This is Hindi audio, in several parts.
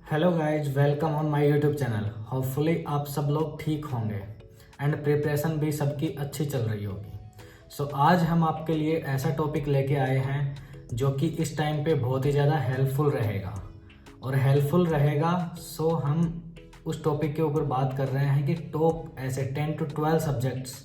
Hello guys, welcome on my YouTube channel. Hopefully आप सब लोग ठीक होंगे एंड प्रिपरेशन भी सबकी अच्छी चल रही होगी। सो आज हम आपके लिए ऐसा टॉपिक लेके आए हैं जो कि इस टाइम पे बहुत ही ज़्यादा हेल्पफुल रहेगा और हेल्पफुल रहेगा। सो हम उस टॉपिक के ऊपर बात कर रहे हैं कि टॉप ऐसे 10 to 12 सब्जेक्ट्स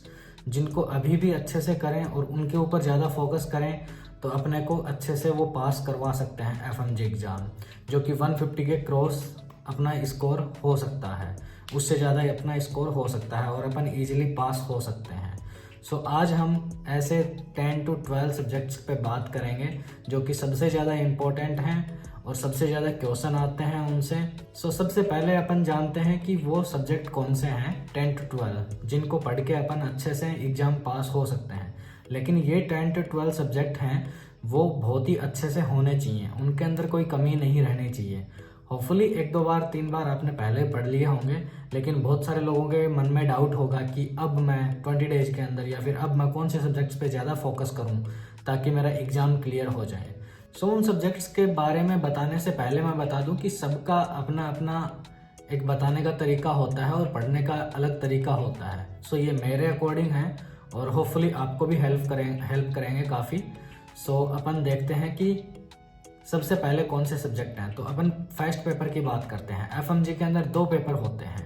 जिनको अभी भी अच्छे से करें और उनके ऊपर ज़्यादा फोकस करें तो अपने को अच्छे से वो पास करवा सकते हैं एफएमजी एग्ज़ाम, जो कि 150 के क्रॉस अपना स्कोर हो सकता है, उससे ज़्यादा अपना स्कोर हो सकता है और अपन इजीली पास हो सकते हैं। सो आज हम ऐसे 10 to 12 सब्जेक्ट्स पे बात करेंगे जो कि सबसे ज़्यादा इम्पोर्टेंट हैं और सबसे ज़्यादा क्वेश्चन आते हैं उनसे। सो सबसे पहले अपन जानते हैं कि वो सब्जेक्ट कौन से हैं 10 to 12 जिनको पढ़ के अपन अच्छे से एग्ज़ाम पास हो सकते हैं। लेकिन ये 10 to 12 सब्जेक्ट हैं वो बहुत ही अच्छे से होने चाहिए, उनके अंदर कोई कमी नहीं रहनी चाहिए। होपफुली 1-2 बार 3 बार आपने पहले पढ़ लिए होंगे, लेकिन बहुत सारे लोगों के मन में डाउट होगा कि अब मैं 20 डेज के अंदर या फिर अब मैं कौन से सब्जेक्ट्स पे ज़्यादा फोकस करूं ताकि मेरा एग्ज़ाम क्लियर हो जाए। सो उन सब्जेक्ट्स के बारे में बताने से पहले मैं बता दूं कि सबका अपना अपना एक बताने का तरीका होता है और पढ़ने का अलग तरीका होता है। सो ये मेरे अकॉर्डिंग है और होपफुली आपको भी हेल्प करेंगे काफ़ी। सो अपन देखते हैं कि सबसे पहले कौन से सब्जेक्ट हैं। तो अपन फर्स्ट पेपर की बात करते हैं। एफएमजी के अंदर 2 पेपर होते हैं,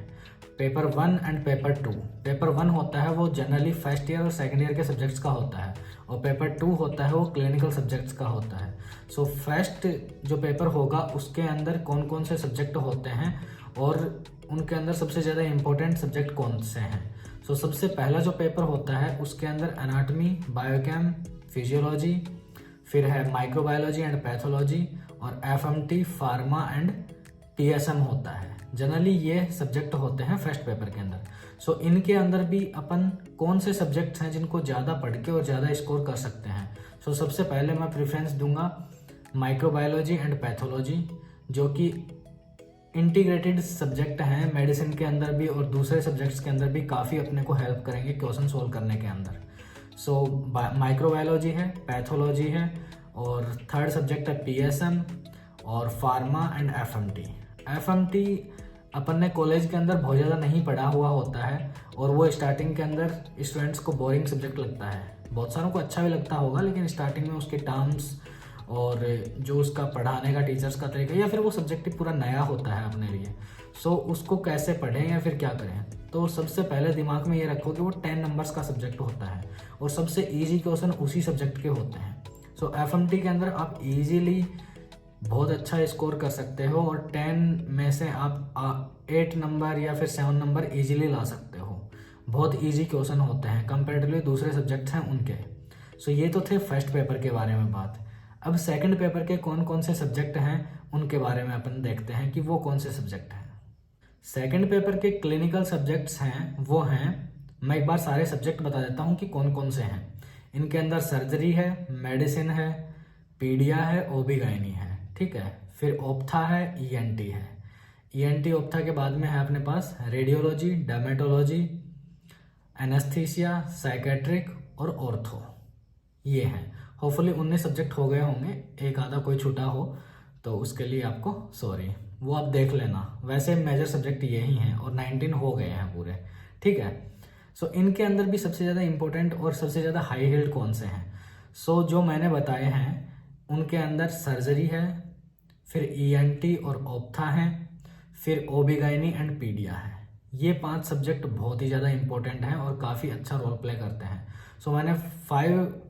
पेपर 1 एंड पेपर 2। पेपर 1 होता है वो जनरली फर्स्ट ईयर और सेकेंड ईयर के सब्जेक्ट्स का होता है और पेपर 2 होता है वो क्लिनिकल सब्जेक्ट्स का होता है। सो फर्स्ट जो पेपर होगा उसके अंदर कौन कौन से सब्जेक्ट होते हैं और उनके अंदर सबसे ज़्यादा इंपॉर्टेंट सब्जेक्ट कौन से हैं। सो सबसे पहला जो पेपर होता है उसके अंदर एनाटॉमी, बायोकेम, फिजियोलॉजी, फिर है माइक्रोबायोलॉजी एंड पैथोलॉजी और एफएमटी, फार्मा एंड पीएसएम होता है। जनरली ये सब्जेक्ट होते हैं फर्स्ट पेपर के अंदर। सो इनके अंदर भी अपन कौन से सब्जेक्ट्स हैं जिनको ज़्यादा पढ़ के और ज़्यादा स्कोर कर सकते हैं। सो सबसे पहले मैं प्रेफरेंस दूंगा माइक्रोबायोलॉजी एंड पैथोलॉजी, जो कि इंटीग्रेटेड सब्जेक्ट हैं मेडिसिन के अंदर भी और दूसरे सब्जेक्ट्स के अंदर भी काफ़ी अपने को हेल्प करेंगे क्वेश्चन सोल्व करने के अंदर। सो माइक्रोबायोलॉजी है, पैथोलॉजी है और थर्ड सब्जेक्ट है पीएसएम और फार्मा एंड एफएमटी। एफएमटी अपन ने कॉलेज के अंदर बहुत ज़्यादा नहीं पढ़ा हुआ होता है और वो स्टार्टिंग के अंदर स्टूडेंट्स को बोरिंग सब्जेक्ट लगता है। बहुत सारों को अच्छा भी लगता होगा, लेकिन स्टार्टिंग में उसके टर्म्स और जो उसका पढ़ाने का टीचर्स का तरीका या फिर वो सब्जेक्ट ही पूरा नया होता है अपने लिए। सो उसको कैसे पढ़ें या फिर क्या करें, तो सबसे पहले दिमाग में ये रखो कि वो 10 नंबर्स का सब्जेक्ट होता है और सबसे इजी क्वेश्चन उसी सब्जेक्ट के होते हैं। सो एफएमटी के अंदर आप इजीली बहुत अच्छा स्कोर कर सकते हो और 10 में से आप 8 नंबर या फिर 7 नंबर इजीली ला सकते हो। बहुत इजी क्वेश्चन होते हैं कंपेरेटिवली दूसरे सब्जेक्ट्स हैं उनके। सो ये तो थे फर्स्ट पेपर के बारे में बात। अब सेकंड पेपर के कौन कौन से सब्जेक्ट हैं उनके बारे में अपन देखते हैं कि वो कौन से सब्जेक्ट हैं। सेकंड पेपर के क्लिनिकल सब्जेक्ट्स हैं वो हैं, मैं एक बार सारे सब्जेक्ट बता देता हूँ कि कौन कौन से हैं। इनके अंदर सर्जरी है, मेडिसिन है, पीडिया है, ओबीगाइनी है, ठीक है। फिर ओप्था है, ईएनटी है। ईएनटी ओप्था के बाद में है अपने पास रेडियोलॉजी, डर्मेटोलॉजी, एनेस्थीसिया, साइकेट्रिक और ऑर्थो, ये हैं। होपफुली 19 सब्जेक्ट हो गए होंगे, एक आधा कोई छूटा हो तो उसके लिए आपको सॉरी, वो आप देख लेना। वैसे मेजर सब्जेक्ट ये ही हैं और 19 हो गए हैं पूरे, ठीक है। सो इनके अंदर भी सबसे ज़्यादा इंपॉर्टेंट और सबसे ज़्यादा हाई हील्ड कौन से हैं। सो जो मैंने बताए हैं उनके अंदर सर्जरी है, फिर ईएनटी और ओप्था है, फिर ओबीगाइनी एंड पीडिया है। ये 5 सब्जेक्ट बहुत ही ज़्यादा इंपॉर्टेंट हैं और काफ़ी अच्छा रोल प्ले करते हैं। सो मैंने 5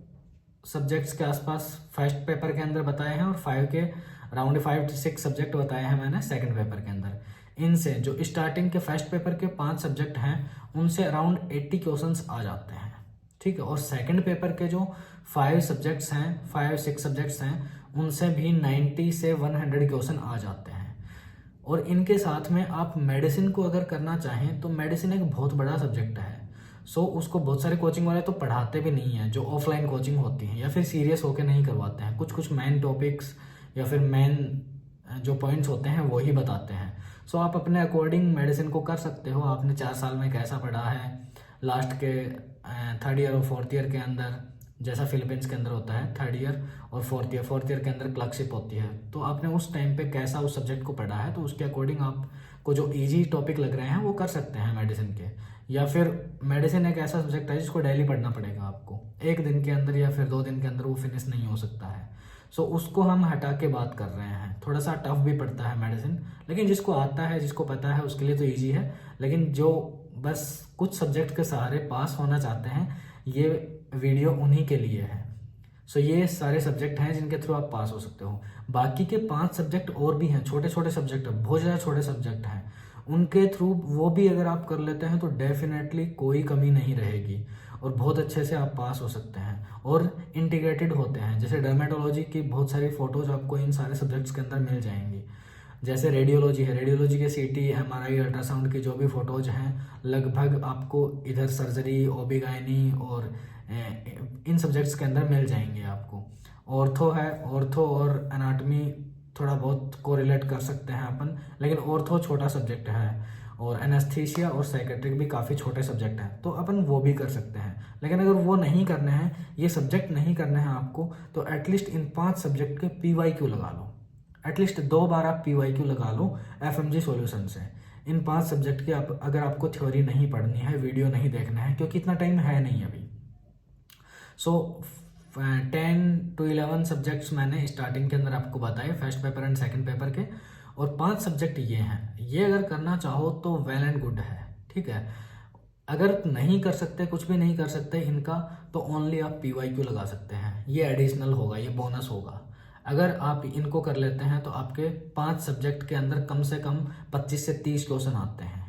सब्जेक्ट्स के आसपास फर्स्ट पेपर के अंदर बताए हैं और 5 के अराउंड 5 to 6 सब्जेक्ट बताए हैं मैंने सेकंड पेपर के अंदर। इनसे जो स्टार्टिंग के फर्स्ट पेपर के 5 सब्जेक्ट हैं उनसे अराउंड 80 क्वेश्चंस आ जाते हैं, ठीक है। और सेकंड पेपर के जो 5 सब्जेक्ट्स हैं, 5-6 सब्जेक्ट्स हैं, उनसे भी 90 से 100 क्वेश्चन आ जाते हैं। और इनके साथ में आप मेडिसिन को अगर करना चाहें तो मेडिसिन एक बहुत बड़ा सब्जेक्ट है। सो उसको बहुत सारे कोचिंग वाले तो पढ़ाते भी नहीं हैं, जो ऑफलाइन कोचिंग होती है, या फिर सीरियस होकर नहीं करवाते हैं। कुछ कुछ मेन टॉपिक्स या फिर मेन जो पॉइंट्स होते हैं वो ही बताते हैं। सो आप अपने अकॉर्डिंग मेडिसिन को कर सकते हो। आपने 4 साल में कैसा पढ़ा है, लास्ट के 3rd ईयर और 4th ईयर के अंदर जैसा फिलीपींस के अंदर होता है 3rd ईयर और 4th ईयर के अंदर क्लर्कशिप होती है। तो आपने उस टाइम पे कैसा उस सब्जेक्ट को पढ़ा है, तो उसके अकॉर्डिंग आपको जो ईजी टॉपिक लग रहे हैं वो कर सकते हैं मेडिसिन के। या फिर मेडिसिन एक ऐसा सब्जेक्ट है जिसको डेली पढ़ना पड़ेगा आपको, एक दिन के अंदर या फिर 2 दिन के अंदर वो फिनिश नहीं हो सकता है। सो उसको हम हटा के बात कर रहे हैं। थोड़ा सा टफ भी पड़ता है मेडिसिन, लेकिन जिसको आता है, जिसको पता है, उसके लिए तो ईजी है। लेकिन जो बस कुछ सब्जेक्ट के सहारे पास होना चाहते हैं, ये वीडियो उन्हीं के लिए है। सो ये सारे सब्जेक्ट हैं जिनके थ्रू आप पास हो सकते हो। बाकी के 5 सब्जेक्ट और भी हैं, छोटे छोटे सब्जेक्ट हैं, बहुत ज़्यादा छोटे सब्जेक्ट हैं, उनके थ्रू वो भी अगर आप कर लेते हैं तो डेफिनेटली कोई कमी नहीं रहेगी और बहुत अच्छे से आप पास हो सकते हैं और इंटीग्रेटेड होते हैं। जैसे डर्मेटोलॉजी की बहुत सारी फोटोज आपको इन सारे सब्जेक्ट्स के अंदर मिल जाएंगी। जैसे रेडियोलॉजी है, रेडियोलॉजी के सीटी, एमआरआई, अल्ट्रासाउंड की जो भी फोटोज हैं, लगभग आपको इधर सर्जरी, ओबीगायनी और इन सब्जेक्ट्स के अंदर मिल जाएंगे आपको। ऑर्थो है, ऑर्थो और एनाटमी थोड़ा बहुत कोरिलेट कर सकते हैं अपन, लेकिन ऑर्थो छोटा सब्जेक्ट है और एनेस्थीसिया और साइकेट्रिक भी काफ़ी छोटे सब्जेक्ट हैं, तो अपन वो भी कर सकते हैं। लेकिन अगर वो नहीं करने हैं, ये सब्जेक्ट नहीं करने हैं आपको, तो एटलीस्ट इन 5 सब्जेक्ट के PYQ लगा लो। एटलीस्ट 2 बार आप PYQ लगा लो FMG सॉल्यूशन से। इन 5 सब्जेक्ट की अगर आपको थ्योरी नहीं पढ़नी है, वीडियो नहीं देखना है, क्योंकि इतना टाइम है नहीं अभी। सो 10 to 11 सब्जेक्ट्स मैंने स्टार्टिंग के अंदर आपको बताए, first paper and second paper के, और 5 सब्जेक्ट ये हैं। ये अगर करना चाहो तो वेल एंड गुड है, ठीक है। अगर नहीं कर सकते, कुछ भी नहीं कर सकते इनका, तो ओनली आप PYQ लगा सकते हैं। ये एडिशनल होगा, ये बोनस होगा। अगर आप इनको कर लेते हैं तो आपके 5 सब्जेक्ट के अंदर कम से कम 25 से 30 क्वेश्चन आते हैं।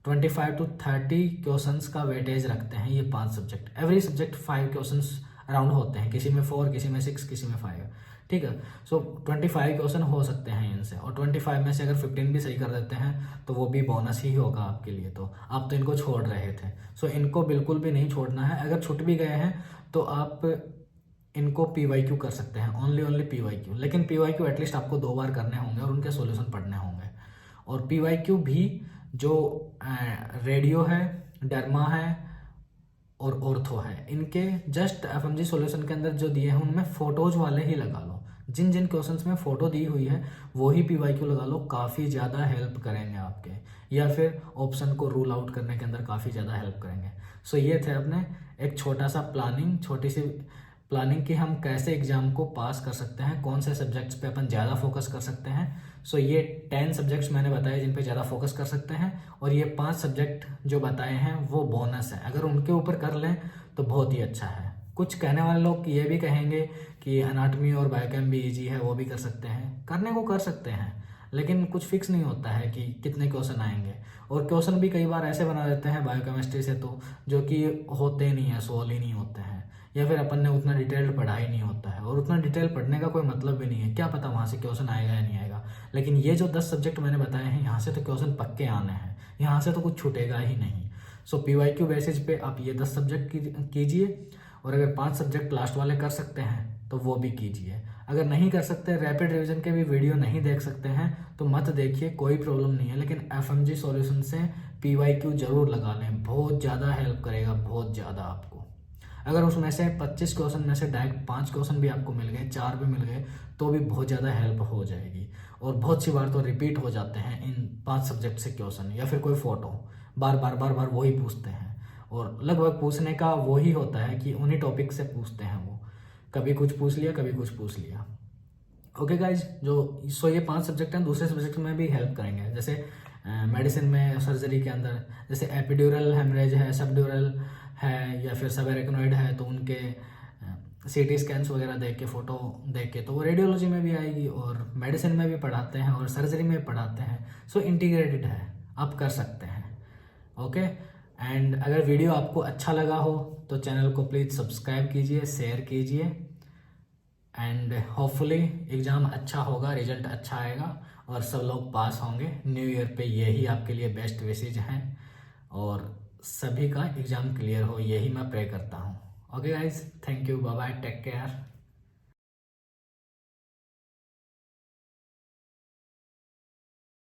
25 to 30 क्वेश्चंस का वेटेज रखते हैं ये 5 subject. Every subject 5 questions around होते हैं, किसी में 4, किसी में 6, किसी में 5, ठीक है। सो 25 क्वेश्चन हो सकते हैं इनसे, और 25 में से अगर 15 भी सही कर देते हैं तो वो भी बोनस ही होगा आपके लिए। तो आप तो इनको छोड़ रहे थे, सो इनको बिल्कुल भी नहीं छोड़ना है। अगर छूट भी गए हैं तो आप इनको PYQ कर सकते हैं, ओनली PYQ। लेकिन PYQ एटलीस्ट आपको 2 बार करने होंगे और उनके सॉल्यूशन पढ़ने होंगे। और PYQ भी जो रेडियो है, डर्मा है और ऑर्थो है, इनके जस्ट FMG सॉल्यूशन के अंदर जो दिए हैं उनमें फोटोज वाले ही लगा लो। जिन जिन क्वेश्चंस में फोटो दी हुई है वही PYQ लगा लो, काफ़ी ज़्यादा हेल्प करेंगे आपके, या फिर ऑप्शन को रूल आउट करने के अंदर काफ़ी ज़्यादा हेल्प करेंगे। सो ये थे अपने एक छोटा सा छोटी सी प्लानिंग कि हम कैसे एग्जाम को पास कर सकते हैं, कौन से सब्जेक्ट्स पे अपन ज़्यादा फोकस कर सकते हैं। सो ये 10 सब्जेक्ट्स मैंने बताए जिन पे ज़्यादा फोकस कर सकते हैं, और ये 5 सब्जेक्ट जो बताए हैं वो बोनस है। अगर उनके ऊपर कर लें तो बहुत ही अच्छा है। कुछ कहने वाले लोग ये भी कहेंगे कि एनाटॉमी और बायोकेम भी ईजी है, वो भी कर सकते हैं। करने को कर सकते हैं, लेकिन कुछ फिक्स नहीं होता है कि कितने क्वेश्चन आएंगे, और क्वेश्चन भी कई बार ऐसे बना देते हैं बायोकेमिस्ट्री से तो जो कि होते नहीं है, सोल्व ही नहीं होते हैं, या फिर अपन ने उतना डिटेल्ड पढ़ा ही नहीं होता है। और उतना डिटेल पढ़ने का कोई मतलब भी नहीं है, क्या पता वहाँ से क्वेश्चन आएगा या नहीं आएगा। लेकिन ये जो 10 सब्जेक्ट मैंने बताए हैं, यहाँ से तो क्वेश्चन पक्के आने हैं, यहाँ से तो कुछ छूटेगा ही नहीं। सो PYQ बेसिस पे आप ये 10 सब्जेक्ट कीजिए, और अगर 5 सब्जेक्ट लास्ट वाले कर सकते हैं तो वो भी कीजिए। अगर नहीं कर सकते, रैपिड रिवीजन के भी वीडियो नहीं देख सकते हैं तो मत देखिए, कोई प्रॉब्लम नहीं है। लेकिन FMG सॉल्यूशन से PYQ जरूर लगा लें, बहुत ज़्यादा हेल्प करेगा, बहुत ज़्यादा आपको। अगर उसमें से 25 क्वेश्चन में से डायरेक्ट 5 क्वेश्चन भी आपको मिल गए, 4 भी मिल गए, तो भी बहुत ज़्यादा हेल्प हो जाएगी। और बहुत सी बार तो रिपीट हो जाते हैं इन 5 सब्जेक्ट से क्वेश्चन, या फिर कोई फोटो बार बार वही पूछते हैं, और लगभग पूछने का वही होता है कि उन्हीं टॉपिक से पूछते हैं वो, कभी कुछ पूछ लिया, कभी कुछ पूछ लिया। ओके गाइज, सो ये 5 सब्जेक्ट हैं। दूसरे सब्जेक्ट में भी हेल्प करेंगे, जैसे मेडिसिन में, सर्जरी के अंदर, जैसे एपिड्यूरल हेमरेज है, सबड्यूरल है, या फिर सबएरेक्नोइड है, तो उनके CT स्कैन्स वगैरह देख के, फोटो देख के, तो वो रेडियोलॉजी में भी आएगी, और मेडिसिन में भी पढ़ाते हैं और सर्जरी में पढ़ाते हैं। सो इंटीग्रेटेड है, आप कर सकते हैं। ओके, एंड अगर वीडियो आपको अच्छा लगा हो तो चैनल को प्लीज़ सब्सक्राइब कीजिए, शेयर कीजिए, एंड होपफुली एग्ज़ाम अच्छा होगा, रिजल्ट अच्छा आएगा और सब लोग पास होंगे। न्यू ईयर पे यही आपके लिए बेस्ट विशेज हैं, और सभी का एग्ज़ाम क्लियर हो, यही मैं प्रे करता हूँ। Okay guys, thank you, bye bye, take care.